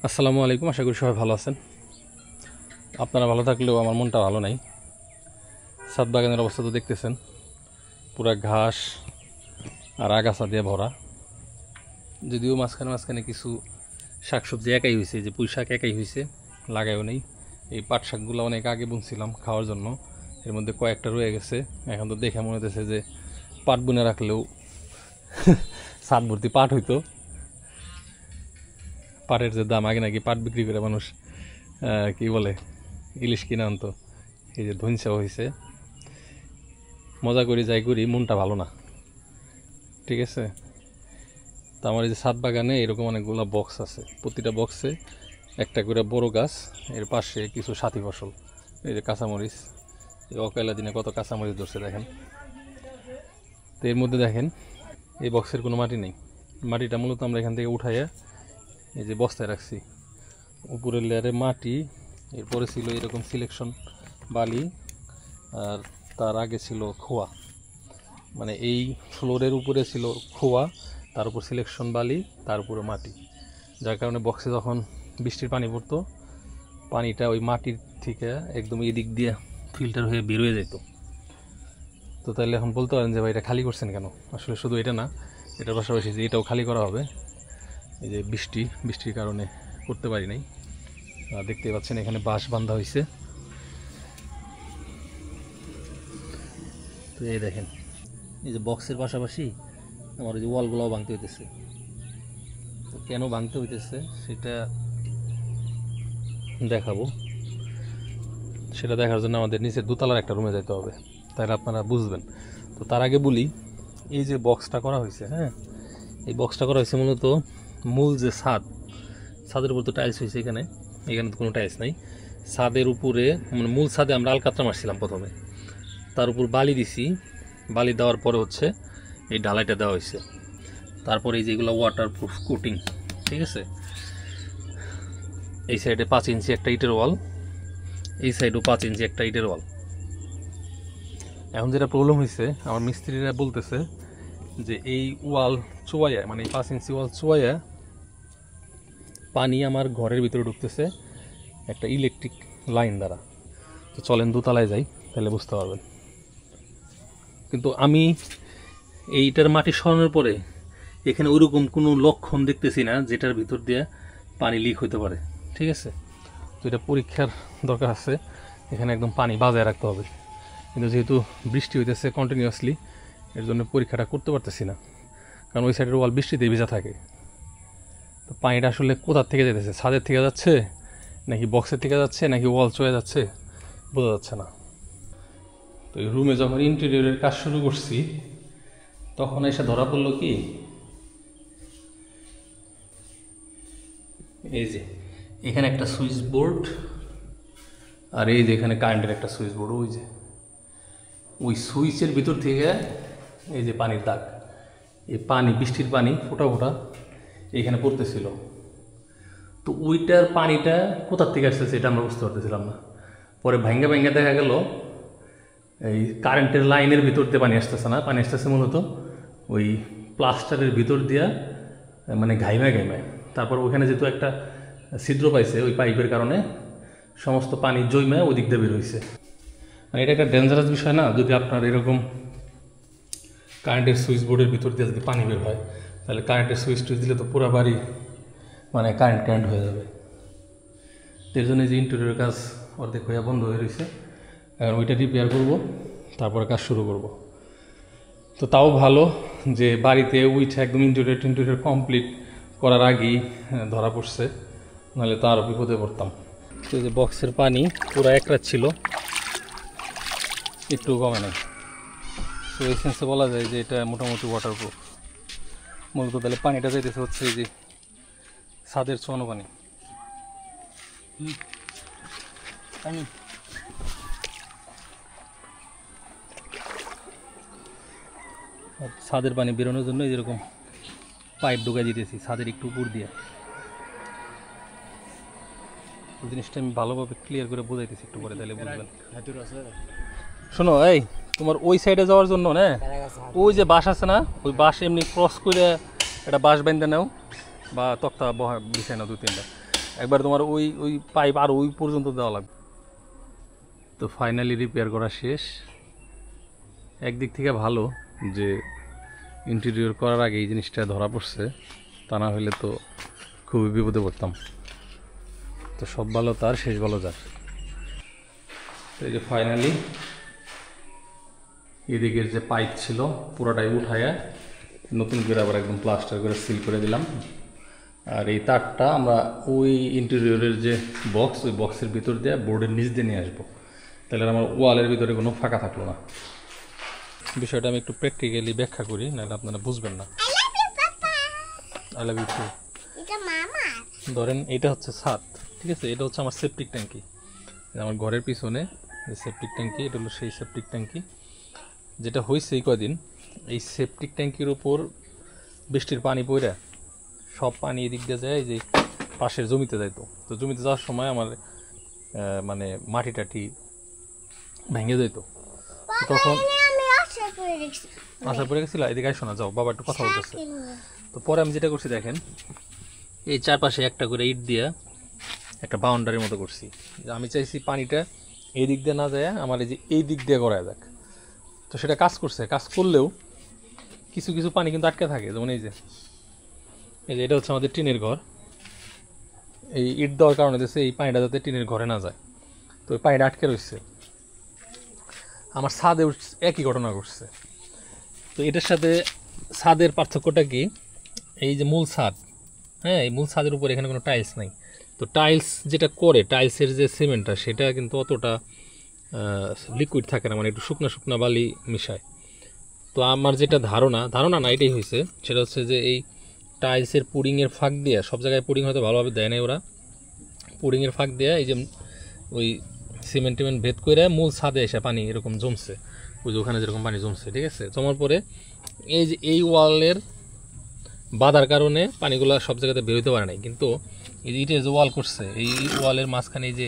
আসসালামু আলাইকুম, আশা করি সবাই ভালো আছেন। আপনারা ভালো থাকলেও আমার মনটা ভালো নাই। ছাদ বাগানের অবস্থা তো দেখতেছেন, পুরা ঘাস আর আগাছা দিয়ে ভরা। যদিও মাঝখানে মাঝখানে কিছু শাকসবজি একাই হয়েছে, যে পুঁই শাক একাই হয়েছে, লাগাইও নেই। এই পাট শাকগুলো অনেক আগে বুনছিলাম খাওয়ার জন্য, এর মধ্যে কয়েকটা রয়ে গেছে। এখন তো দেখে মনে হতেছে যে পাট বুনে রাখলেও ছাদ ভর্তি পাট হইতো। পাটের যে দাম, আগে নাকি পাট বিক্রি করে মানুষ কি বলে ইলিশ কিনে আনতো। এই যে ধনসাও হয়েছে, মজা করি যাই করি মনটা ভালো না, ঠিক আছে। তো আমার এই যে ছাদ বাগানে এরকম অনেকগুলো বক্স আছে, প্রতিটা বক্সে একটা করে বড় গাছ, এর পাশে কিছু সাথী ফসল। এই যে কাঁচামরিচ, এই অকেলা দিনে কত কাঁচামরিচ ধরছে দেখেন। তো এর মধ্যে দেখেন এই বক্সের কোনো মাটি নেই। মাটিটা মূলত আমরা এখান থেকে উঠাইয়া এই যে বস্তায় রাখছি। উপরের লেয়ারে মাটি, এরপরে ছিল এরকম সিলেকশন বালি, আর তার আগে ছিল খোয়া। মানে এই ফ্লোরের উপরে ছিল খোয়া, তার উপর সিলেকশন বালি, তার উপরে মাটি। যার কারণে বক্সে যখন বৃষ্টির পানি পড়তো, পানিটা ওই মাটির থেকে একদম এদিক দিয়ে ফিল্টার হয়ে বেরোয় যেত। তো তাহলে এখন বলতে পারেন যে ভাই এটা খালি করছেন কেন? আসলে শুধু এটা না, এটার পাশাপাশি যে এটাও খালি করা হবে। এই যে বৃষ্টির কারণে করতে পারি নাই। দেখতে পাচ্ছেন এখানে বাঁশ বাঁধা হয়েছে। তো এই দেখেন, এই যে বক্সের পাশাপাশি আমার এই যে ওয়ালগুলোও ভাঙতে হইতেছে। তো কেন ভাঙতে হইতেছে সেটা দেখাবো। সেটা দেখার জন্য আমাদের নিচে দোতলার একটা রুমে যেতে হবে, তাহলে আপনারা বুঝবেন। তো তার আগে বলি, এই যে বক্সটা করা হয়েছে, হ্যাঁ, এই বক্সটা করা হয়েছে মূলত মূল যে ছাদের উপর তো টাইলস হয়েছে, এখানে তো কোনো টাইলস নাই। ছাদের উপরে মানে মূল ছাদে আমরা আলকাতরা মারছিলাম প্রথমে, তার উপর বালি দিছি। বালি দেওয়ার পরে হচ্ছে এই ঢালাইটা দেওয়া হয়েছে। তারপরে এই যেগুলো ওয়াটার প্রুফ কোটিং, ঠিক আছে। এই সাইডে 5 ইঞ্চি একটা ইটের ওয়াল, এই সাইডেও 5 ইঞ্চি একটা ইটের ওয়াল। এখন যেটা প্রবলেম হয়েছে, আমার মিস্ত্রিরা বলতেছে যে এই ওয়াল চোয়াইয়া, মানে এই 5 ইঞ্চি ওয়াল চোয়াইয়া পানি আমার ঘরের ভিতরে ঢুকতেছে একটা ইলেকট্রিক লাইন দ্বারা। তো চলেন দোতলায় যাই, তাহলে বুঝতে পারবেন। কিন্তু আমি এইটার মাটি সরানোর পরে এখানে ওইরকম কোনো লক্ষণ দেখতেছি না যেটার ভিতর দিয়ে পানি লিক হইতে পারে, ঠিক আছে। তো এটা পরীক্ষার দরকার আছে, এখানে একদম পানি বাজায় রাখতে হবে। কিন্তু যেহেতু বৃষ্টি হইতেছে কন্টিনিউয়াসলি, এর জন্য পরীক্ষাটা করতে পারতেছি না, কারণ ওই সাইডের ওয়াল বৃষ্টিতে ভেজা থাকে। তো পানিটা আসলে কোথার থেকে যেতেছে, ছাদের থেকে যাচ্ছে নাকি বক্সের থেকে যাচ্ছে নাকি ওয়াল চয়ে যাচ্ছে, বোঝা যাচ্ছে না। তো এই রুমে যখন ইন্টেরিয়রের কাজ শুরু করছি, তখন এসে ধরা পড়লো কি, এই যে এখানে একটা সুইচ বোর্ড, আর এই যে এখানে কারেন্টের একটা সুইচ বোর্ড। ওই যে ওই সুইচের ভিতর থেকে এই যে পানির দাগ, এই পানি, বৃষ্টির পানি ফোঁটা ফোঁটা এইখানে পড়তেছিল। তো ওইটার পানিটা কোথার থেকে আসতেছে এটা আমরা বুঝতে পারতেছিলাম না। পরে ভাঙ্গা দেখা গেল এই কারেন্টের লাইনের ভিতর দিয়ে পানি আসতেছে না, পানি আসতেছে মূলত ওই প্লাস্টারের ভিতর দিয়া, মানে ঘাইমায়। তারপর ওখানে যেহেতু একটা ছিদ্র পাইছে ওই পাইপের কারণে সমস্ত পানি জৈমায় ওই দিক দিয়ে বের হয়েছে। মানে এটা একটা ডেঞ্জারাস বিষয় না? যদি আপনার এরকম কারেন্টের সুইচ বোর্ডের ভিতর দিয়ে যদি পানি বের হয়, তাহলে কারেন্টের সুইচ টুইচ দিলে তো পুরো বাড়ি মানে কারেন্ট হয়ে যাবে। এর জন্য যে ইন্টেরিয়র কাজ অর্ধেক হইয়া বন্ধ হয়ে রয়েছে, এখন ওইটা রিপেয়ার করব, তারপরে কাজ শুরু করব। তো তাও ভালো যে বাড়িতে উইঠে একদম ইন্টেরিয়র কমপ্লিট করার আগেই ধরা পড়ছে, নাহলে তো আরও বিপদে পড়তাম। তো যে বক্সের পানি পুরো এক রাত ছিল, একটু কমে নাই। তো এই সেন্সে বলা যায় যে এটা মোটামুটি ওয়াটারপ্রুফ। মূলত তাহলে পানিটা যাইতেছে হচ্ছে এই যে ছাদের চোয়ানো পানি। ছাদের পানি বেরোনোর জন্য যেরকম পাইপ ঢুকাই দিতেছি ছাদের একটু উপর দিয়ে। জিনিসটা আমি ভালোভাবে ক্লিয়ার করে বোঝাইতেছি একটু পরে, তাহলে বুঝবেন। শোনো, এই তোমার ওই সাইডে যাওয়ার জন্য না, ওই যে বাঁশ আছে না, ওই বাঁশ এমনি ক্রস করে একটা বাঁশ বেঁধে নাও বা তক্তা বিছাই নাও 2-3টা। একবার তোমার ওই ওই পাইপ আর ওই পর্যন্ত দেওয়া লাগবে। তো ফাইনালি রিপেয়ার করা শেষ। একদিক থেকে ভালো যে ইন্টেরিয়র করার আগে এই জিনিসটা ধরা পড়ছে, তা না হলে তো খুবই বিপদে পড়তাম। তো সব ভালো তার, শেষ ভালো যার। তো এই যে ফাইনালি এদিকের যে পাইপ ছিল পুরোটাই উঠায়া নতুন করে আবার একদম প্লাস্টার করে সিল করে দিলাম। আর এই তারটা আমরা ওই ইন্টেরিয়রের যে বক্স, ওই বক্সের ভিতর দিয়ে বোর্ডের নিচ দিয়ে নিয়ে আসবো, তাহলে আমার ওয়ালের ভিতরে কোনো ফাঁকা থাকলো না। বিষয়টা আমি একটু প্র্যাকটিক্যালি ব্যাখ্যা করি, নাহলে আপনারা বুঝবেন না। I love you too. ধরেন এটা হচ্ছে ছাদ, ঠিক আছে, এটা হচ্ছে আমার সেপটিক ট্যাঙ্কি, আমার ঘরের পিছনে যে সেপটিক ট্যাঙ্কি, এটা হলো সেই সেপটিক ট্যাঙ্কি। যেটা হয়েছে এই কদিন, এই সেপটিক ট্যাঙ্কির উপর বৃষ্টির পানি পড়ে সব পানি এদিক দিয়ে যায়, যে পাশের জমিতে যাইতো। তো জমিতে যাওয়ার সময় আমার মানে মাটি টাটি ভেঙে যেত, তখন আশা পড়ে গেছিল। এদিকে শোনা যাও, বাবা একটু কথা বলতেছে। তো পরে আমি যেটা করছি দেখেন, এই চারপাশে একটা করে ইট দিয়ে একটা বাউন্ডারির মতো করছি। আমি চাইছি পানিটা এই দিক দিয়ে না যায়, আমার এই যে এই দিক দিয়ে করা যাক। তো সেটা কাজ করছে। কাজ করলেও কিছু কিছু পানি কিন্তু আটকে থাকে, যেমন এই যে এটা হচ্ছে আমাদের টিনের ঘর। এই ইট দেওয়ার কারণে দেখছে এই পানিটা যাতে টিনের ঘরে না যায়, তো ওই পানিটা আটকে রয়েছে। আমার ছাদে একই ঘটনা ঘটছে। তো এটার সাথে ছাদের পার্থক্যটা কি, এই যে মূল ছাদ, হ্যাঁ, এই মূল ছাদের উপর এখানে কোনো টাইলস নাই। তো টাইলস যেটা করে, টাইলসের যে সিমেন্টটা, সেটা কিন্তু অতটা লিকুইড থাকে না, মানে একটু শুকনা শুকনা বালি মিশায়। তো আমার যেটা ধারণা না, এটাই হয়েছে, সেটা হচ্ছে যে এই টাইলসের পুডিংয়ের ফাঁক দিয়ে, সব জায়গায় পুডিং হয়তো ভালোভাবে দেয় না ওরা, পুডিংয়ের ফাঁক দিয়ে এই যে ওই সিমেন্ট টিমেন্ট ভেদ করে মূল ছাদে এসে পানি এরকম জমছে, ওই যে ওখানে যেরকম পানি জমছে, ঠিক আছে। জমার পরে এই যে এই ওয়ালের বাধার কারণে পানিগুলো সব জায়গাতে বের হতে পারে নাই। কিন্তু এই যে ইটের যে ওয়াল করছে, এই ওয়ালের মাঝখানে যে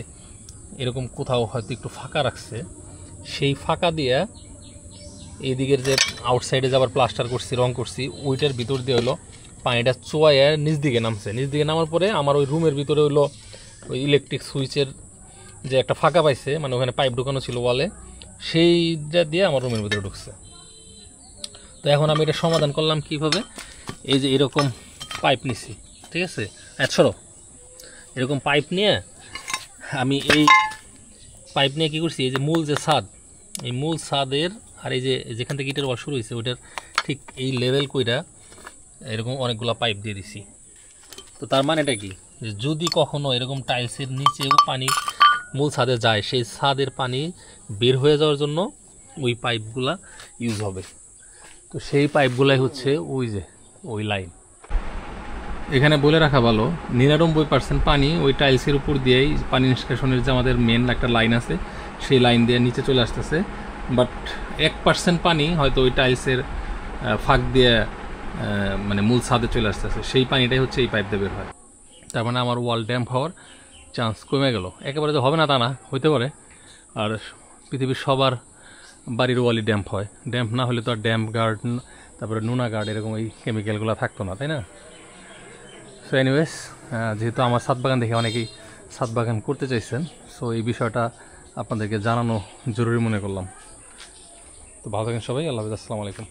এরকম কোথাও হয়তো একটু ফাঁকা রাখছে, সেই ফাঁকা দিয়ে এইদিকের যে আউটসাইডে যাবার প্লাস্টার করছি, রং করছি, ওইটার ভিতর দিয়ে হলো পানিটা চোয়ায় নিচ দিকে নামছে। নিচ দিকে নামার পরে আমার ওই রুমের ভিতরে হলো ওই ইলেকট্রিক সুইচের যে একটা ফাঁকা পাইছে, মানে ওখানে পাইপ ঢুকানো ছিল ওয়ালে, সেইটা দিয়ে আমার রুমের ভিতরে ঢুকছে। তো এখন আমি এটা সমাধান করলাম কীভাবে, এই যে এরকম পাইপ নিছি, ঠিক আছে, সরো, এরকম পাইপ নিয়ে আমি এই পাইপ নিয়ে কী করছি, এই যে মূল যে ছাদ, এই মূল ছাদের আর এই যে যেখান থেকে ইটের ওয়াল শুরু হয়েছে ওইটার ঠিক এই লেভেল কইরা এরকম অনেকগুলো পাইপ দিয়ে দিছি। তো তার মানেটা কি, যে যদি কখনো এরকম টাইলসের নিচেও পানি মূল ছাদে যায়, সেই ছাদের পানি বের হয়ে যাওয়ার জন্য ওই পাইপগুলা ইউজ হবে। তো সেই পাইপগুলাই হচ্ছে ওই যে ওই লাইন। এখানে বলে রাখা ভালো, 99% পানি ওই টাইলসের উপর দিয়েই পানি নিষ্কাশনের যে আমাদের মেন একটা লাইন আছে, সেই লাইন দিয়ে নিচে চলে আসতেছে। বাট 1% পানি হয়তো ওই টাইলসের ফাঁক দিয়ে মানে মূল ছাদে চলে আসতেছে, সেই পানিটাই হচ্ছে এই পাইপ দিয়ে বের হয়। তার মানে আমার ওয়াল ড্যাম্প হওয়ার চান্স কমে গেল। একেবারে যে হবে না তা না, হইতে পারে। আর পৃথিবীর সবার বাড়ির ওয়ালই ড্যাম্প হয়, ড্যাম্প না হলে তো আর ড্যাম্প গার্ড, তারপরে নুনা গার্ড, এরকম এই কেমিক্যালগুলো থাকতো না, তাই না? সো এনিওয়েজ, যেহেতু আমার ছাদ বাগান দেখে অনেকেই ছাদ বাগান করতে চাইছেন, সো এই বিষয়টা আপনাদেরকে জানানো জরুরি মনে করলাম। তো ভালো থাকেন সবাই, আল্লাহ হাফেজ, আসসালামু আলাইকুম।